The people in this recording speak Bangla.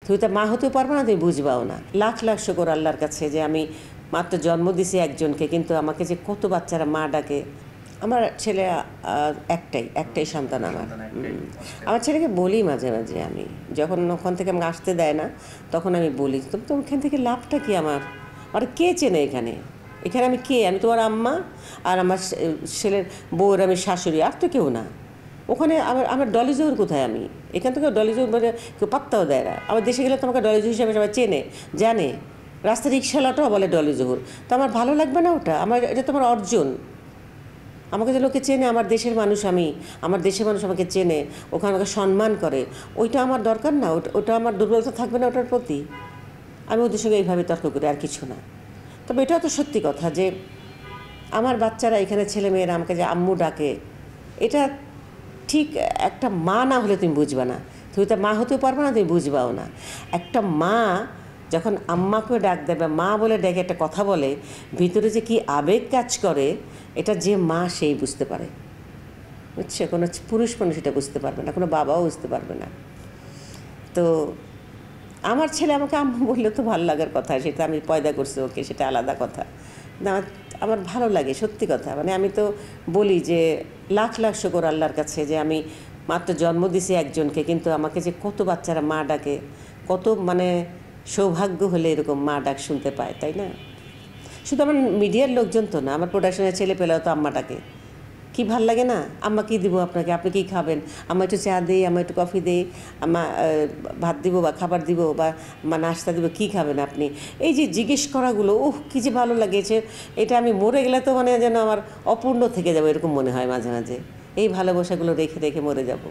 তুমি তো মা হতেও পারবে না, তুমি বুঝবাও না। লাখ লাখ শুকর আল্লাহর কাছে যে আমি মাত্র জন্ম দিছি একজনকে, কিন্তু আমাকে যে কত বাচ্চারা মা ডাকে। আমার ছেলে একটাই সন্তান আমার। আমার ছেলেকে বলি মাঝে মাঝে, আমি যখন ওখান থেকে আমাকে আসতে দেয় না তখন আমি বলি, তো ওখান থেকে লাভটা কি আমার? আর কে চেনে এখানে? এখানে আমি কে? আমি তোমার আম্মা আর আমার ছেলের বউয়ের আমি শাশুড়ি, আর তো কেউ না। ওখানে আমার ডলি জহুর কোথায়? আমি এখান থেকে ডলি জহুর মানে কেউ পাত্তাও দেয় না। আমার দেশে গেলে তোমাকে ডলি জহুর হিসাবে সবাই চেনে, জানে। রাস্তা রিক্সাওয়ালাটাও বলে ডলি জহুর। তো আমার ভালো লাগবে না ওটা? এটা তোমার অর্জন। আমাকে যে লোকে চেনে, আমার দেশের মানুষ, আমার দেশের মানুষ আমাকে চেনে, ওখানে আমাকে সম্মান করে, ওইটা আমার দরকার না? ওটা আমার দুর্বলতা থাকবে না ওটার প্রতি? আমি ওদের সঙ্গে এইভাবে তর্ক করি, আর কিছু না। তবে এটাও তো সত্যি কথা যে আমার বাচ্চারা এখানে ছেলেমেয়েরা আমাকে যে আম্মু ডাকে, এটা ঠিক একটা মা না হলে তুমি বুঝবে না। তুমি তো মা হতেও পারবে না, তুমি বুঝবাও না। একটা মা যখন আম্মাকে ডাক দেবে, মা বলে ডেকে একটা কথা বলে, ভিতরে যে কি আবেগ কাজ করে, এটা যে মা সেই বুঝতে পারে, বুঝছে? কোনো পুরুষ মানুষ এটা বুঝতে পারবে না, কোনো বাবাও বুঝতে পারবে না। তো আমার ছেলে আমাকে আম্মু বললে তো ভালো লাগার কথা, সেটা আমি পয়দা করছি ওকে, সেটা আলাদা কথা। না, আমার ভালো লাগে, সত্যি কথা। মানে আমি তো বলি যে লাখ লাখ শুকর আল্লাহর কাছে যে আমি মাত্র জন্ম দিছি একজনকে, কিন্তু আমাকে যে কত বাচ্চারা মা ডাকে। কত মানে সৌভাগ্য হলে এরকম মা ডাক শুনতে পায়, তাই না? শুধু আমার মিডিয়ার লোকজন তো না, আমার প্রোডাকশনের ছেলে পেলেও তো আম্মা ডাকে। কী ভাল লাগে না? আম্মা কী দিব আপনাকে, আপনি কী খাবেন? আম্মা একটু চা দিই, আম্মা একটু কফি দিই, আম্মা ভাত দিব বা খাবার দিব বা নাস্তা দিব, কী খাবেন আপনি? এই যে জিজ্ঞেস করাগুলো, কী যে ভালো লাগেছে। এটা আমি মরে গেলে তো মানে যেন আমার অপূর্ণ থেকে যাবো, এরকম মনে হয় মাঝে মাঝে। এই ভালোবাসাগুলো রেখে রেখে মরে যাব।